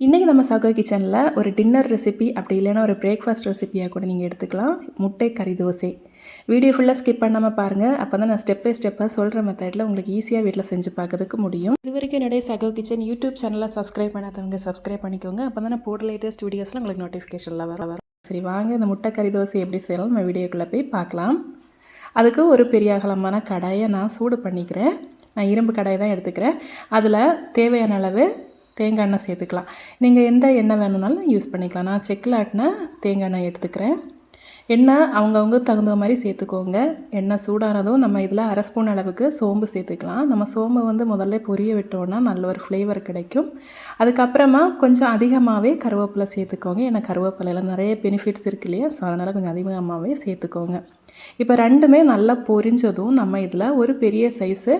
இன்றைக்கி நம்ம சகோ கிச்சனில் ஒரு டின்னர் ரெசிபி அப்படி இல்லைன்னா ஒரு பிரேக்ஃபாஸ்ட் ரெசிபியாக கூட நீங்கள் எடுத்துக்கலாம். முட்டை கறி தோசை. வீடியோ ஃபுல்லாக ஸ்கிப் பண்ணாமல் பாருங்கள். அப்போ தான் நான் ஸ்டெப் பை ஸ்டெப்பாக சொல்கிற மெத்தடில் உங்களுக்கு ஈஸியாக வீட்டில் செஞ்சு பார்க்கறதுக்கு முடியும். இது வரைக்கும் என்னுடைய சகோ கிச்சன் யூடியூப் சேனலில் சப்ஸ்கிரைப் பண்ணாதவங்க சப்ஸ்கிரைப் பண்ணிக்கோங்க. அப்போ தான் நான் போடுற லேட்டஸ்ட் வீடியோஸில் உங்களுக்கு நோட்டிஃபிகேஷனில் வரும். சரி வாங்க, இந்த முட்டை கறி தோசை எப்படி செய்யலாம் நம்ம வீடியோக்குள்ளே போய் பார்க்கலாம். அதுக்கு ஒரு பெரிய அகலமான கடாயை நான் சூடு பண்ணிக்கிறேன். நான் இரும்பு கடாயை தான் எடுத்துக்கிறேன். அதில் தேவையான அளவு தேங்காய் எண்ணெய் சேர்த்துக்கலாம். நீங்கள் எந்த எண்ணெய் வேணும்னாலும் யூஸ் பண்ணிக்கலாம். நான் செக்கில் ஆட்டின தேங்காய் எண்ணெய் எடுத்துக்கிறேன். எண்ணெய் அவங்கவுங்க தகுந்த மாதிரி சேர்த்துக்கோங்க. எண்ணெய் சூடானதும் நம்ம இதில் 1/2 ஸ்பூன் அளவுக்கு சோம்பு சேர்த்துக்கலாம். நம்ம சோம்பு முதல்ல பொரிய விட்டோன்னா நல்ல ஒரு ஃப்ளேவர் கிடைக்கும். அதுக்கப்புறமா கொஞ்சம் அதிகமாகவே கருவேப்பிலை சேர்த்துக்கோங்க. ஏன்னா கருவேப்பிலையில் நிறைய பெனிஃபிட்ஸ் இருக்கு இல்லையா, ஸோ அதனால் கொஞ்சம் அதிகமாகவே சேர்த்துக்கோங்க. இப்போ ரெண்டுமே நல்லா பொரிஞ்சதும் நம்ம இதில் ஒரு பெரிய சைஸு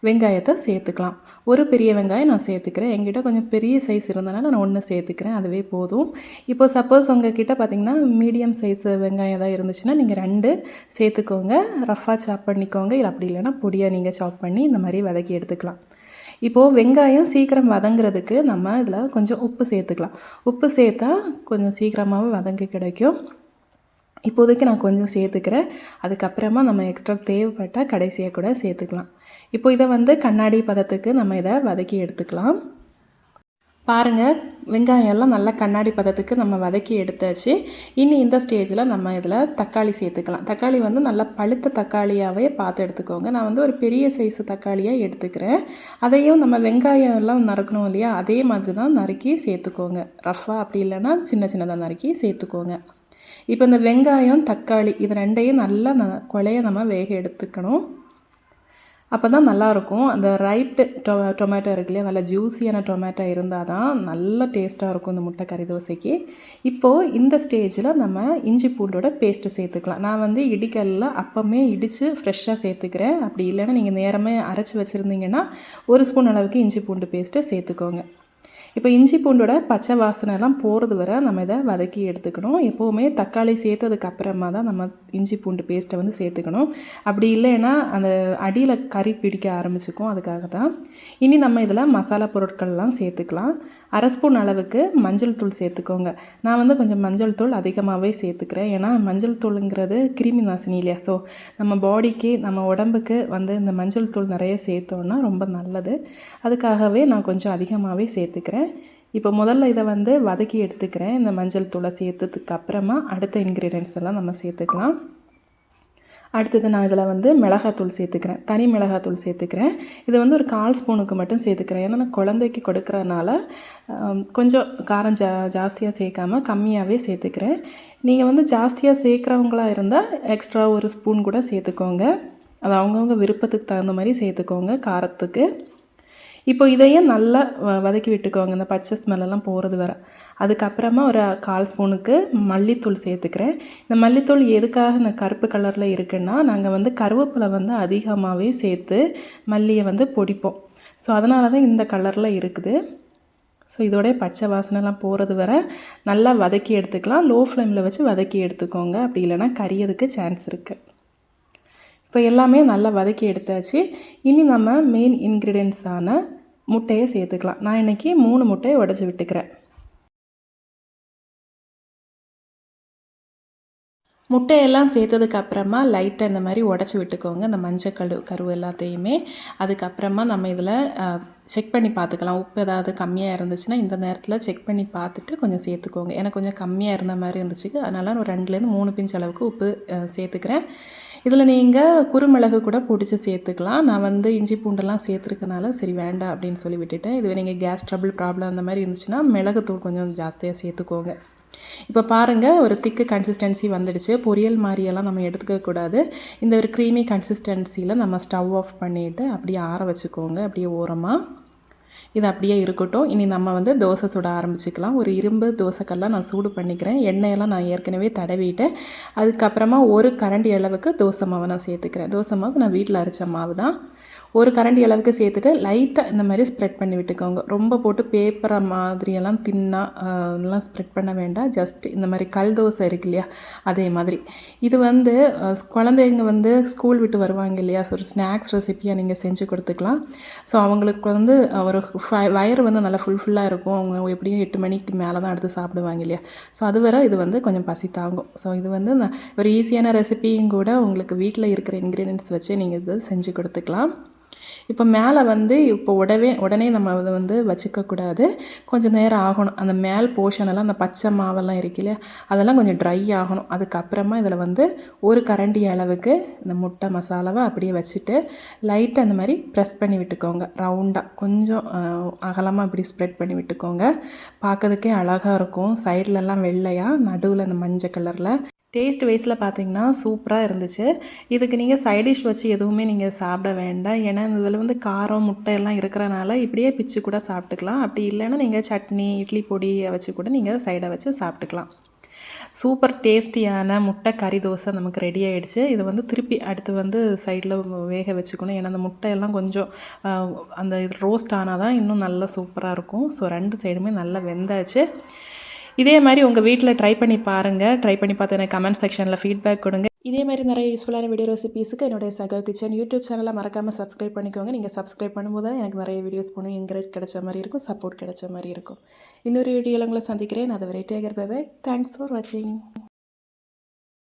வெங்காயத்தை சேர்த்துக்கலாம். ஒரு பெரிய வெங்காயம் நான் சேர்த்துக்கிறேன். என்கிட்ட கொஞ்சம் பெரிய சைஸ் இருந்தனால நான் 1 சேர்த்துக்கிறேன், அதுவே போதும். இப்போ சப்போஸ் உங்ககிட்ட பார்த்திங்கன்னா மீடியம் சைஸ் வெங்காயம் தான் இருந்துச்சுன்னா நீங்கள் 2 சேர்த்துக்கோங்க. ரஃப்பாக சாப் பண்ணிக்கோங்க. இல்லை அப்படி இல்லைன்னா பொடியாக நீங்கள் சாப் பண்ணி இந்த மாதிரி வதக்கி எடுத்துக்கலாம். இப்போது வெங்காயம் சீக்கிரம் வதங்குறதுக்கு நம்ம இதில் கொஞ்சம் உப்பு சேர்த்துக்கலாம். உப்பு சேர்த்தா கொஞ்சம் சீக்கிரமாகவே வதங்கி கிடைக்கும். இப்போதைக்கு நான் கொஞ்சம் சேர்த்துக்கிறேன். அதுக்கப்புறமா நம்ம எக்ஸ்ட்ரா தேவைப்பட்டால் கடைசியாக கூட சேர்த்துக்கலாம். இப்போ இதை கண்ணாடி பதத்துக்கு நம்ம இதை வதக்கி எடுத்துக்கலாம். பாருங்கள், வெங்காயம்லாம் நல்லா கண்ணாடி பதத்துக்கு நம்ம வதக்கி எடுத்தாச்சு. இனி இந்த ஸ்டேஜில் நம்ம இதில் தக்காளி சேர்த்துக்கலாம். தக்காளி நல்லா பழுத்த தக்காளியாகவே பார்த்து எடுத்துக்கோங்க. நான் ஒரு பெரிய சைஸு தக்காளியாக எடுத்துக்கிறேன். அதையும் நம்ம வெங்காயம் எல்லாம் நறுக்கணும் இல்லையா, அதே மாதிரி தான் நறுக்கி சேர்த்துக்கோங்க. ரஃப்பாக அப்படி இல்லைன்னா சின்ன சின்னதாக நறுக்கி சேர்த்துக்கோங்க. இப்போ இந்த வெங்காயம் தக்காளி இது ரெண்டையும் நல்லா கொலைய நம்ம வேக எடுத்துக்கணும். அப்போ தான் நல்லாயிருக்கும். அந்த ரைப்டு டொமேட்டோ இருக்கு இல்லையா, நல்லா ஜூஸியான டொமேட்டோ இருந்தால் தான் நல்ல டேஸ்ட்டாக இருக்கும் இந்த முட்டை கறி தோசைக்கு. இப்போது இந்த ஸ்டேஜில் நம்ம இஞ்சி பூண்டோட பேஸ்ட்டு சேர்த்துக்கலாம். நான் இடிக்கல்ல அப்போமே இடித்து ஃப்ரெஷ்ஷாக சேர்த்துக்கிறேன். அப்படி இல்லைன்னா நீங்கள் நேரமே அரைச்சி வச்சுருந்தீங்கன்னா 1 ஸ்பூன் அளவுக்கு இஞ்சி பூண்டு பேஸ்ட்டு சேர்த்துக்கோங்க. இப்போ இஞ்சி பூண்டோட பச்சை வாசனைலாம் போகிறது வரை நம்ம இதை வதக்கி எடுத்துக்கணும். எப்போவுமே தக்காளி சேர்த்ததுக்கு அப்புறமா தான் நம்ம இஞ்சி பூண்டு பேஸ்ட்டை சேர்த்துக்கணும். அப்படி இல்லைன்னா அந்த அடியில் கறி பிடிக்க ஆரம்பிச்சுக்கும். அதுக்காக தான். இனி நம்ம இதில் மசாலா பொருட்கள்லாம் சேர்த்துக்கலாம். 1/2 ஸ்பூன் அளவுக்கு மஞ்சள் தூள் சேர்த்துக்கோங்க. நான் கொஞ்சம் மஞ்சள் தூள் அதிகமாகவே சேர்த்துக்கிறேன். ஏன்னா மஞ்சள் தூளுங்கிறது கிருமி நாசினி இல்லையா, ஸோ நம்ம பாடிக்கு நம்ம உடம்புக்கு இந்த மஞ்சள் தூள் நிறைய சேர்த்தோன்னா ரொம்ப நல்லது. அதுக்காகவே நான் கொஞ்சம் அதிகமாகவே சேர்த்துக்கிறேன். இப்போ முதல்ல இதை வதக்கி எடுத்துக்கிறேன். இந்த மஞ்சள் தூளை சேர்த்ததுக்கு அப்புறமா அடுத்த இன்க்ரீடியன்ட்ஸ் எல்லாம் நம்ம சேர்த்துக்கலாம். அடுத்தது நான் இதில் மிளகாத்தூள் சேர்த்துக்கிறேன். தனி மிளகாத்தூள் சேர்த்துக்கிறேன். இது ஒரு 1/4 ஸ்பூனுக்கு மட்டும் சேர்த்துக்கிறேன். ஏன்னா நான் குழந்தைக்கு கொடுக்குறதுனால கொஞ்சம் காரம் ஜாஸ்தியாக சேர்க்காமல் கம்மியாகவே சேர்த்துக்கிறேன். நீங்கள் ஜாஸ்தியாக சேர்க்குறவங்களா இருந்தால் எக்ஸ்ட்ரா 1 ஸ்பூன் கூட சேர்த்துக்கோங்க. அது அவங்கவுங்க விருப்பத்துக்கு தகுந்த மாதிரி சேர்த்துக்கோங்க காரத்துக்கு. இப்போ இதையும் நல்லா வதக்கி விட்டுக்கோங்க, இந்த பச்சை ஸ்மெல்லாம் போகிறது வர. அதுக்கப்புறமா ஒரு 1/4 ஸ்பூனுக்கு மல்லித்தூள் சேர்த்துக்கிறேன். இந்த மல்லித்தூள் எதுக்காக இந்த கருப்பு கலரில் இருக்குன்னா, நாங்கள் கருவேப்பிலை அதிகமாகவே சேர்த்து மல்லியை பொடிப்போம். ஸோ அதனால தான் இந்த கலரில் இருக்குது. ஸோ இதோடைய பச்சை வாசனைலாம் போகிறது வர நல்லா வதக்கி எடுத்துக்கலாம். லோ ஃப்ளேமில் வச்சு வதக்கி எடுத்துக்கோங்க. அப்படி இல்லைன்னா கரியதுக்கு சான்ஸ் இருக்குது. இப்போ எல்லாமே நல்லா வதக்கி எடுத்தாச்சு. இனி நம்ம மெயின் இன்க்ரீடியன்ட்ஸான முட்டையை சேர்த்துக்கலாம். நான் இன்றைக்கி 3 முட்டையை உடைச்சி விட்டுக்கிறேன். முட்டையெல்லாம் சேர்த்ததுக்கு அப்புறமா லைட்டாக இந்த மாதிரி உடச்சி விட்டுக்கோங்க, இந்த மஞ்சள் கரு எல்லாத்தையுமே. அதுக்கப்புறமா நம்ம இதில் செக் பண்ணி பார்த்துக்கலாம். உப்பு ஏதாவது கம்மியாக இருந்துச்சுன்னா இந்த நேரத்தில் செக் பண்ணி பார்த்துட்டு கொஞ்சம் சேர்த்துக்கோங்க. எனக்கு கொஞ்சம் கம்மியாக இருந்த மாதிரி இருந்துச்சு, அதனால் ஒரு 2லேருந்து 3 பிஞ்ச் அளவுக்கு உப்பு சேர்த்துக்கிறேன். இதில் நீங்கள் குறுமிளகு கூட பிடிச்சி சேர்த்துக்கலாம். நான் இஞ்சி பூண்டெல்லாம் சேர்த்துருக்கனால சரி வேண்டாம் அப்படின்னு சொல்லி விட்டுட்டேன். இதுவே நீங்கள் கேஸ் ட்ரபிள் ப்ராப்ளம் அந்த மாதிரி இருந்துச்சுன்னா மிளகுத்தூள் கொஞ்சம் ஜாஸ்தியாக சேர்த்துக்கோங்க. இப்போ பாருங்கள், ஒரு திக்கு கன்சிஸ்டன்சி வந்துடுச்சு. பொரியல் மாதிரியெல்லாம் நம்ம எடுத்துக்கக்கூடாது. இந்த ஒரு க்ரீமி கன்சிஸ்டன்சியில் நம்ம ஸ்டவ் ஆஃப் பண்ணிவிட்டு அப்படியே ஆற வச்சுக்கோங்க. அப்படியே ஓரமாக இது அப்படியே இருக்கட்டும். இனி நம்ம தோசை சுட ஆரம்பிச்சுக்கலாம். ஒரு இரும்பு தோசைக்கல்லாம் நான் சூடு பண்ணிக்கிறேன். எண்ணெயெல்லாம் நான் ஏற்கனவே தடவிட்டேன். அதுக்கப்புறமா 1 கரண்டி அளவுக்கு தோசை மாவை நான் சேர்த்துக்கிறேன். தோசை மாவு நான் வீட்டில் அரைச்ச மாவு தான். ஒரு கரண்டி அளவுக்கு சேர்த்துட்டு லைட்டாக இந்த மாதிரி ஸ்ப்ரெட் பண்ணி விட்டுக்கோங்க. ரொம்ப போட்டு பேப்பரை மாதிரியெல்லாம் எல்லாம் ஸ்ப்ரெட் பண்ண வேண்டாம். ஜஸ்ட் இந்த மாதிரி கல் தோசை இருக்கு இல்லையா, அதே மாதிரி. இது வந்து குழந்தைங்க வந்து ஸ்கூல் விட்டு வருவாங்க இல்லையா, ஸோ ஒரு ஸ்நாக்ஸ் ரெசிப்பியாக நீங்கள் செஞ்சு கொடுத்துக்கலாம். ஸோ அவங்களுக்கு வந்து ஒரு வயிறு வந்து நல்லா ஃபுல்லாக இருக்கும். அவங்க எப்படியும் 8 மணிக்கு மேலே தான் எடுத்து சாப்பிடுவாங்க இல்லையா, ஸோ அது வரை இது வந்து கொஞ்சம் பசி தாங்கும். ஸோ இது வந்து ஒரு ஈஸியான ரெசிபியும் கூட. உங்களுக்கு வீட்டில் இருக்கிற இன்க்ரீடியன்ட்ஸ் வச்சு நீங்கள் இது செஞ்சு கொடுத்துக்கலாம். இப்போ மேலே வந்து உடனே நம்ம அதை வந்து வச்சுக்கக்கூடாது. கொஞ்சம் நேரம் ஆகணும். அந்த மேல் போர்ஷனெல்லாம் அந்த பச்சை மாவெல்லாம் இருக்கு இல்லையா, அதெல்லாம் கொஞ்சம் ட்ரை ஆகணும். அதுக்கப்புறமா இதில் வந்து ஒரு கரண்டி அளவுக்கு இந்த முட்டை மசாலாவை அப்படியே வச்சுட்டு லைட்டாக அந்த மாதிரி ப்ரெஸ் பண்ணி விட்டுக்கோங்க. ரவுண்டாக கொஞ்சம் அகலமாக இப்படி ஸ்ப்ரெட் பண்ணி விட்டுக்கோங்க. பார்க்கறதுக்கே அழகாக இருக்கும். சைட்லலாம் வெள்ளையாக, நடுவில் அந்த மஞ்சள் கலரில். டேஸ்ட் வைஸில் பார்த்தீங்கன்னா சூப்பராக இருந்துச்சு. இதுக்கு நீங்கள் சைட் டிஷ் வச்சு எதுவுமே நீங்கள் சாப்பிட வேண்டாம். ஏன்னா இதில் வந்து காரம் முட்டை எல்லாம் இருக்கிறனால இப்படியே பிச்சு கூட சாப்பிட்டுக்கலாம். அப்படி இல்லைன்னா நீங்கள் சட்னி இட்லி பொடியை வச்சு கூட நீங்கள் சைடை வச்சு சாப்பிட்டுக்கலாம். சூப்பர் டேஸ்டியான முட்டை கறி தோசை நமக்கு ரெடி ஆகிடுச்சு. இதை வந்து திருப்பி அடுத்து வந்து சைடில் வேக வச்சுக்கணும். ஏன்னா அந்த முட்டையெல்லாம் கொஞ்சம் அந்த இது ரோஸ்ட் ஆனால் தான் இன்னும் நல்லா சூப்பராக இருக்கும். ஸோ 2 சைடுமே நல்லா வெந்தாச்சு. இதே மாதிரி உங்கள் வீட்டில் ட்ரை பண்ணி பாருங்கள். ட்ரை பண்ணி பார்த்து எனக்கு கமெண்ட் செக்ஷனில் ஃபீட்பேக் கொடுங்க. இதே மாதிரி நிறைய யூஸ்ஃபுல்லான வீடியோ ரெசிபீஸுக்கு என்னுடைய சகோ கிச்சன் யூடியூப் சேனலை மறக்காமல் சப்ஸ்கிரைப் பண்ணிக்கோங்க. நீங்கள் சப்ஸ்கிரைப் பண்ணும்போது தான் எனக்கு நிறைய வீடியோஸ் போகணும், என்கரேஜ் கிடைச்ச மாதிரி இருக்கும், சப்போர்ட் கிடைச்ச மாதிரி இருக்கும். இன்னொரு வீடியோவில் உங்களை சந்திக்கிறேன். அதை வரை take care. Bye bye. Thanks for வாட்சிங்.